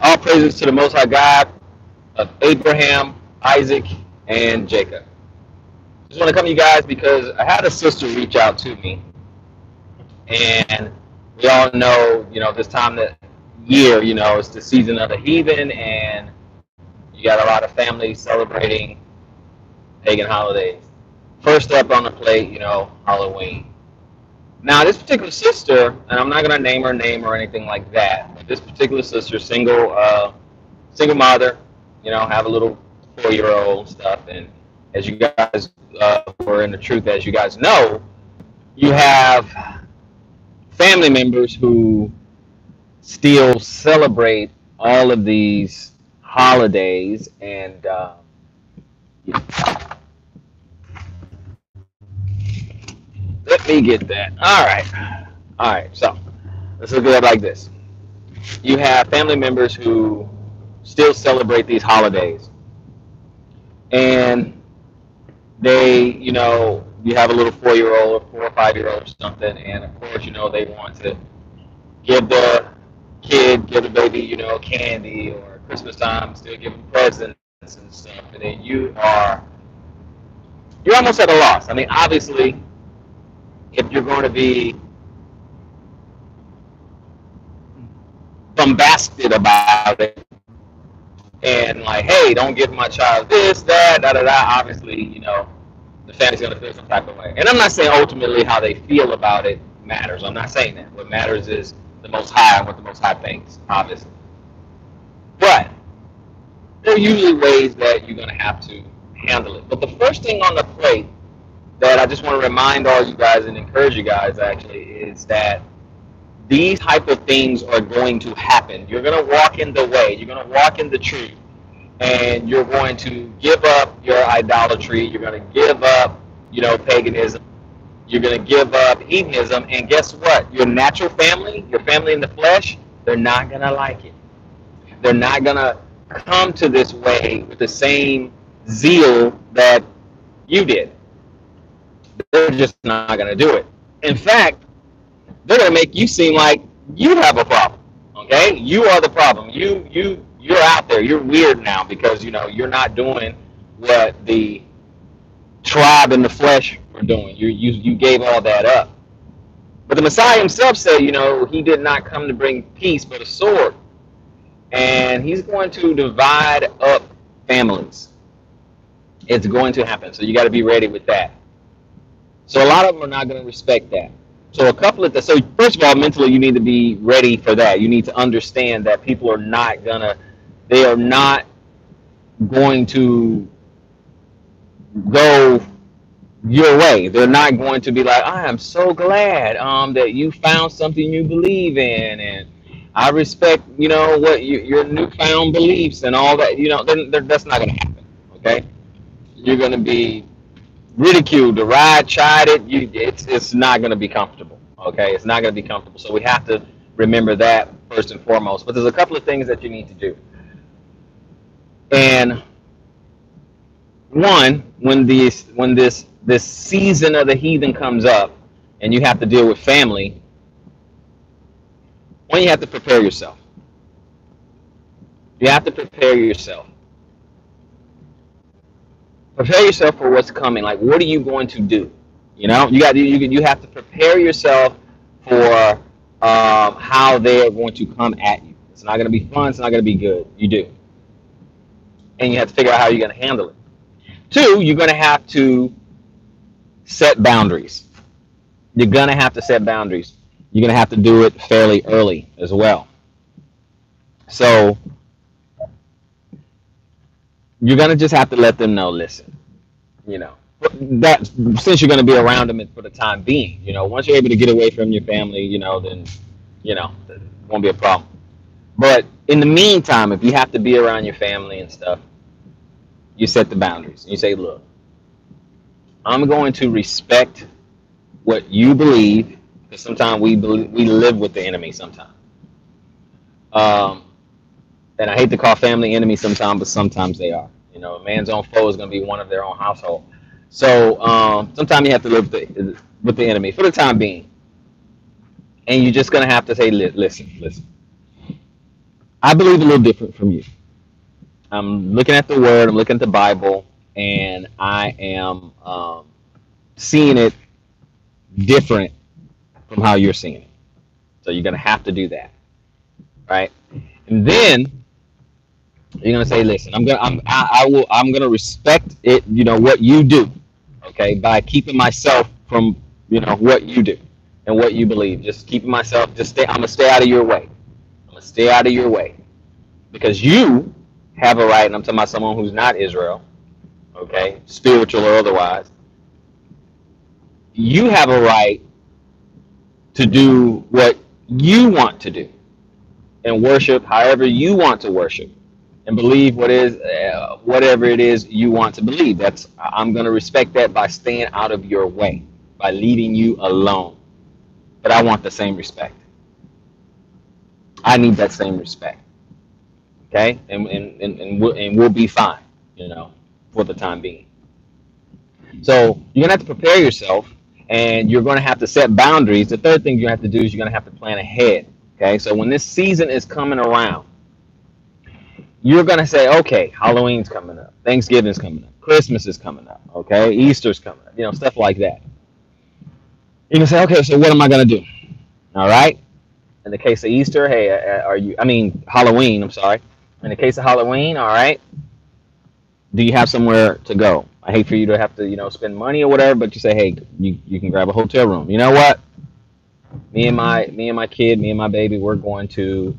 All praises to the Most High God of Abraham, Isaac, and Jacob. Just want to come to you guys because I had a sister reach out to me, and we all know, this time that year, it's the season of the heathen, and you got a lot of families celebrating pagan holidays. First up on the plate, Halloween. Now, this particular sister, and I'm not going to name her name or anything like that, but this particular sister, single mother, have a little 4-year-old stuff. And as you guys were in the truth, as you guys know, you have family members who still celebrate all of these holidays. And let me get that. All right. All right. So let's look at it like this. You have family members who still celebrate these holidays. And you have a little 4-year-old or 4 or 5-year-old or something, and of course, they want to give the baby, candy, or Christmas time, still give them presents and stuff, and then you're almost at a loss. I mean, obviously, if you're going to be bombasted about it and like, hey, don't give my child this, that, da da da. Obviously, the family's going to feel some type of way. And I'm not saying ultimately how they feel about it matters. I'm not saying that. What matters is the Most High and what the Most High thinks, obviously. But there are usually ways that you're going to have to handle it. But the first thing on the plate that I just want to remind all you guys and encourage you guys actually is that these type of things are going to happen. You're going to walk in the way. You're going to walk in the truth. And you're going to give up your idolatry. You're going to give up, paganism. You're going to give up heathenism. And guess what? Your natural family, your family in the flesh, they're not going to like it. They're not going to come to this way with the same zeal that you did. They're just not going to do it. In fact, they're going to make you seem like you have a problem. Okay? You are the problem. You're out there. You're weird now because you're not doing what the tribe in the flesh were doing. You gave all that up. But the Messiah himself said, he did not come to bring peace but a sword. And he's going to divide up families. It's going to happen. So you got to be ready with that. So a lot of them are not going to respect that. So so first of all, mentally you need to be ready for that. You need to understand that people are not going to go your way. They're not going to be like, I am so glad that you found something you believe in, and I respect what your newfound beliefs and all that. That's not going to happen. Okay, you're going to be ridiculed, derided, chided. It's not going to be comfortable. Okay, it's not going to be comfortable. So we have to remember that first and foremost. But there's a couple of things that you need to do. And one, when this season of the heathen comes up, and you have to deal with family, one, you have to prepare yourself. You have to prepare yourself. Prepare yourself for what's coming. Like, what are you going to do? You have to prepare yourself for how they are going to come at you. It's not going to be fun. It's not going to be good. You do, and you have to figure out how you're going to handle it. Two, you're going to have to set boundaries. You're going to have to set boundaries. You're going to have to do it fairly early as well. So you're going to just have to let them know, listen, that since you're going to be around them for the time being, once you're able to get away from your family, then, it won't be a problem. But in the meantime, if you have to be around your family and stuff, you set the boundaries. You say, look, I'm going to respect what you believe, because sometimes we live with the enemy sometimes. And I hate to call family enemies sometimes, but sometimes they are. A man's own foe is going to be one of their own household. So sometimes you have to live with the enemy for the time being. And you're just going to have to say, listen. I believe a little different from you. I'm looking at the Word, I'm looking at the Bible, and I am seeing it different from how you're seeing it. So you're gonna have to do that, right? And then you're gonna say, "Listen, I'm gonna respect it. You know what you do, okay? By keeping myself from what you do and what you believe. Just keeping myself. Just stay. I'm gonna stay out of your way. I'm gonna stay out of your way because you have a right. And I'm talking about someone who's not Israel, okay, spiritual or otherwise. You have a right to do what you want to do and worship however you want to worship and believe whatever it is you want to believe. That's I'm going to respect that by staying out of your way, by leaving you alone. But I want the same respect. I need that same respect. Okay, and we'll be fine. For the time being. So you're gonna have to prepare yourself, and you're gonna have to set boundaries. The third thing you have to do is you're gonna have to plan ahead. Okay, so when this season is coming around, you're gonna say, okay, Halloween's coming up, Thanksgiving's coming up, Christmas is coming up, okay, Easter's coming up, stuff like that. You're gonna say, okay, so what am I gonna do? All right. In the case of Easter, hey, Halloween. I'm sorry. In the case of Halloween, all right. Do you have somewhere to go? I hate for you to have to, spend money or whatever, but you say, hey, you can grab a hotel room. You know what? Me and my kid, me and my baby, we're going to,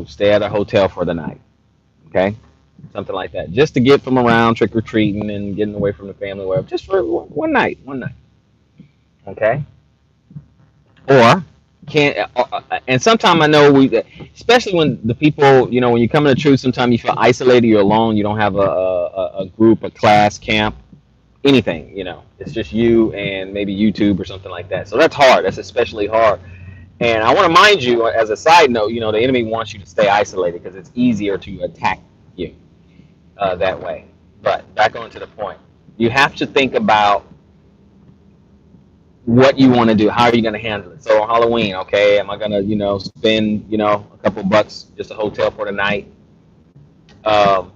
stay at a hotel for the night. Okay, something like that, just to get from around trick or treating and getting away from the family, whatever, just for one night, okay? Or can't, and sometimes I know especially when the people, when you come to the truth, sometimes you feel isolated, you're alone, you don't have a group, a class, camp, anything, it's just you and maybe YouTube or something like that. So that's hard. That's especially hard. And I want to mind you, as a side note, the enemy wants you to stay isolated because it's easier to attack you that way. But back on to the point, you have to think about what you want to do. How are you going to handle it? So on Halloween, okay, am I going to, spend, a couple bucks, just a hotel for the night? Um,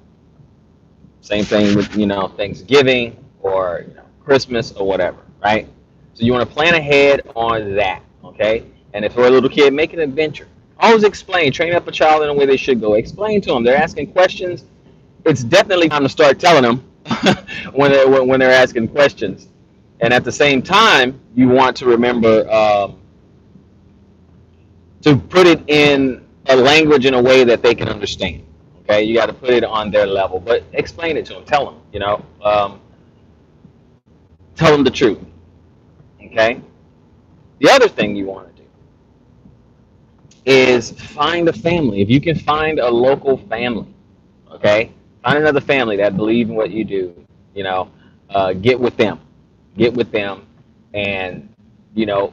Same thing with, Thanksgiving or Christmas or whatever, right? So you want to plan ahead on that, okay? And if you're a little kid, make an adventure. Always explain. Train up a child in the way they should go. Explain to them. They're asking questions. It's definitely time to start telling them when they're asking questions. And at the same time, you want to remember to put it in a language in a way that they can understand. Okay, you got to put it on their level, but explain it to them. Tell them, tell them the truth. Okay. The other thing you want to do is find a family. If you can find a local family, okay, find another family that believe in what you do. Get with them, and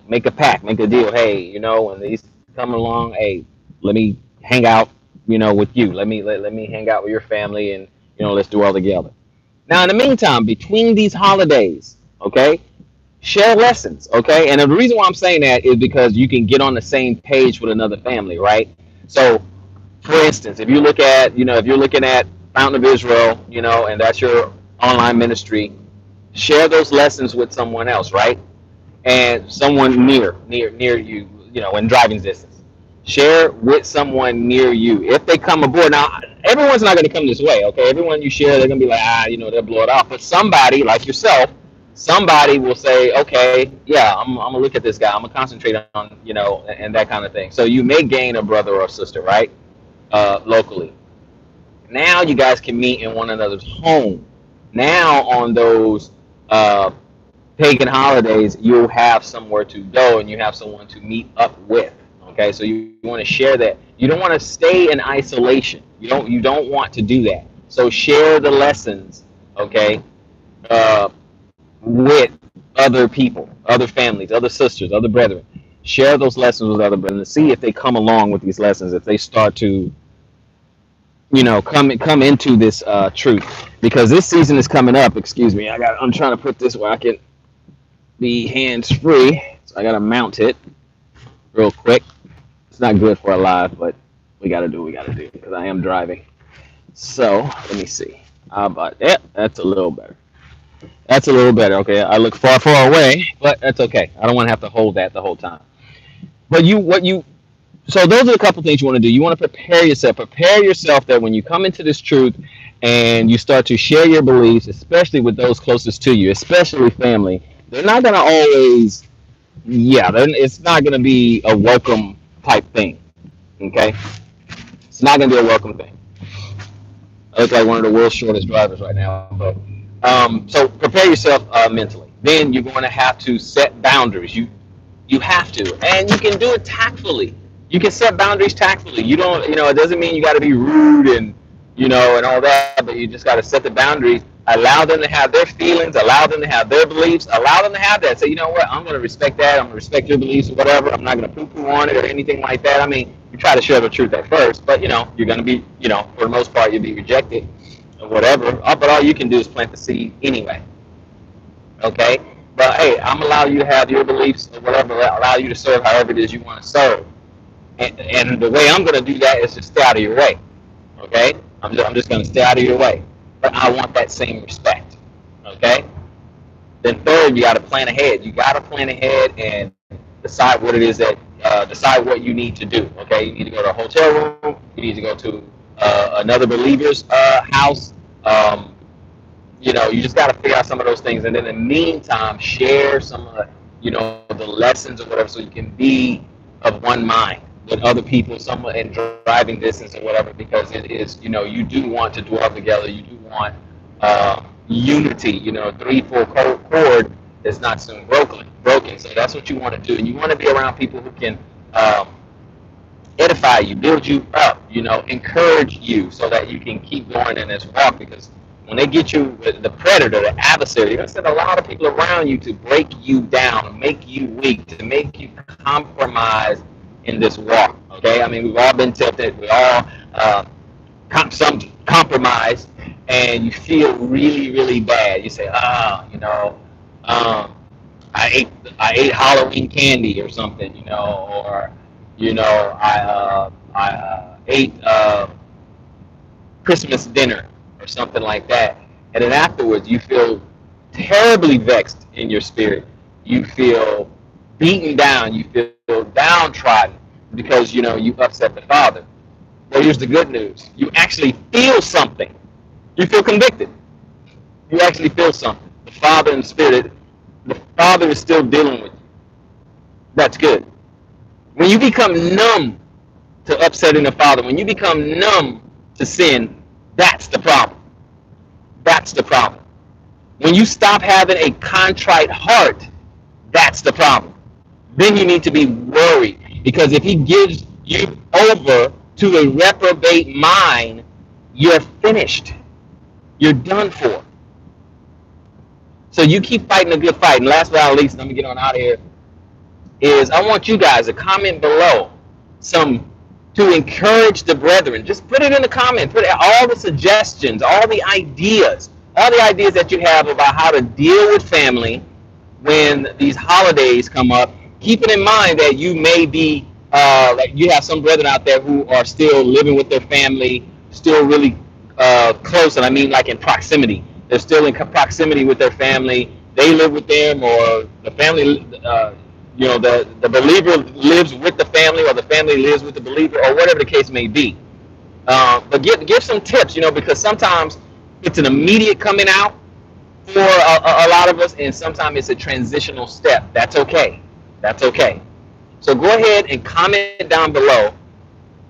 make a pact, make a deal. Hey, when these come along, hey, let me hang out, with you. Let me hang out with your family, and let's do all together. Now, in the meantime, between these holidays, okay, share lessons, okay? And the reason why I'm saying that is because you can get on the same page with another family, right? So, for instance, if you're looking at Fountain of Israel, and that's your online ministry, share those lessons with someone else, right? And someone near you, in driving distance. Share with someone near you. If they come aboard, now everyone's not going to come this way, okay? Everyone you share, they're going to be like, they'll blow it off. But somebody like yourself, somebody will say, okay, yeah, I'm gonna look at this guy. I'm gonna concentrate on, and that kind of thing. So you may gain a brother or a sister, right? Locally. Now you guys can meet in one another's home. Now on those pagan holidays, you'll have somewhere to go and you have someone to meet up with. Okay, so you want to share that. You don't want to stay in isolation. You don't want to do that. So share the lessons, okay, with other people, other families, other sisters, other brethren. Share those lessons with other brethren. See if they come along with these lessons. If they start to, come into this truth, because this season is coming up. Excuse me. I'm trying to put this where I can be hands free. So I gotta mount it real quick. It's not good for a live, but we got to do what we got to do because I am driving. So let me see. How about that? That's a little better. That's a little better. Okay, I look far, far away, but that's okay. I don't want to have to hold that the whole time. But so those are a couple things you want to do. You want to prepare yourself. Prepare yourself that when you come into this truth and you start to share your beliefs, especially with those closest to you, especially family, they're not going to always, it's not going to be a welcome type thing. Okay? It's not going to be a welcome thing. I look like one of the world's shortest drivers right now. But so prepare yourself mentally. Then you're going to have to set boundaries. You have to, and you can do it tactfully. You can set boundaries tactfully. You don't, it doesn't mean you got to be rude and, and all that, but you just got to set the boundaries. Allow them to have their feelings. Allow them to have their beliefs. Allow them to have that. Say, you know what? I'm going to respect that. I'm going to respect your beliefs or whatever. I'm not going to poo-poo on it or anything like that. I mean, you try to share the truth at first, but, you're going to be, for the most part, you'll be rejected or whatever. But all you can do is plant the seed anyway. Okay? But hey, I'm allow you to have your beliefs or whatever, allow you to serve however it is you want to serve. And the way I'm going to do that is to stay out of your way. Okay? I'm just going to stay out of your way. But I want that same respect. Okay? Then third, you got to plan ahead. You got to plan ahead and decide what it is decide what you need to do. Okay? You need to go to a hotel room. You need to go to another believer's house. You just got to figure out some of those things, and then in the meantime, share some of the lessons or whatever, so you can be of one mind with other people, somewhat in driving distance or whatever, because it is, you do want to dwell together. You do want unity. 3/4 cord is not soon broken. So that's what you want to do, and you want to be around people who can edify you, build you up, encourage you, so that you can keep going in this walk, because when they get you, the predator, the adversary, they're going to send a lot of people around you to break you down, make you weak, to make you compromise in this walk. Okay? I mean, we've all been tempted. We all compromise, and you feel really, really bad. You say, I ate Halloween candy or something, or I ate Christmas dinner or something like that, and then afterwards you feel terribly vexed in your spirit. You feel beaten down. You feel downtrodden because you upset the Father. Well, here's the good news: you actually feel something. You feel convicted. You actually feel something. The Father and the Spirit, the Father is still dealing with you. That's good. When you become numb to upsetting the Father, when you become numb to sin, that's the problem. That's the problem. When you stop having a contrite heart, that's the problem. Then you need to be worried, because if he gives you over to a reprobate mind, you're finished. You're done for. So you keep fighting a good fight. And last but not least, let me get on out of here, is I want you guys to comment below to encourage the brethren. Just put it in the comment. Put all the suggestions, all the ideas that you have about how to deal with family when these holidays come up. Keeping in mind that you may be, like you have some brethren out there who are still living with their family, still really close, and I mean like in proximity. They're still in proximity with their family. They live with them, or the family, the believer lives with the family, or the family lives with the believer, or whatever the case may be. But give some tips, because sometimes it's an immediate coming out for a lot of us, and sometimes it's a transitional step. That's okay. That's okay. So go ahead and comment down below,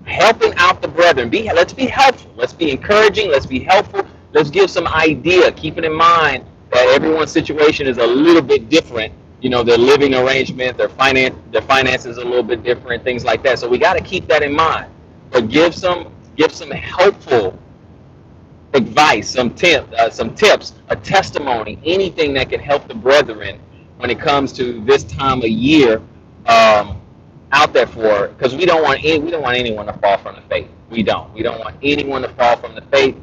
helping out the brethren. Let's be helpful. Let's be encouraging. Let's be helpful. Let's give some idea, keeping in mind that everyone's situation is a little bit different. Their living arrangement, their finances are a little bit different, things like that. So we got to keep that in mind. But give some helpful advice, some tips, a testimony, anything that can help the brethren when it comes to this time of year out there for, because we don't want anyone to fall from the faith. We don't want anyone to fall from the faith.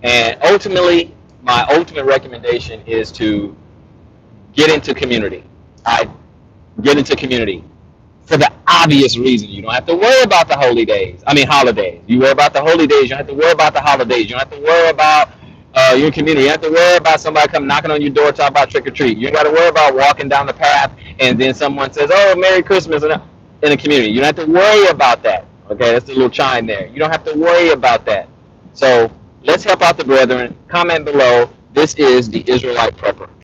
And ultimately, my ultimate recommendation is to get into community. Get into community. for the obvious reason. You don't have to worry about the holy days. I mean, holidays. You worry about the holy days. You don't have to worry about the holidays. You don't have to worry about your community. You don't have to worry about somebody come knocking on your door talking about trick or treat. You don't got to worry about walking down the path and then someone says, "Oh, Merry Christmas," in a community. You don't have to worry about that. Okay, that's a little chime there. You don't have to worry about that. So let's help out the brethren. Comment below. This is the Israelite Prepper.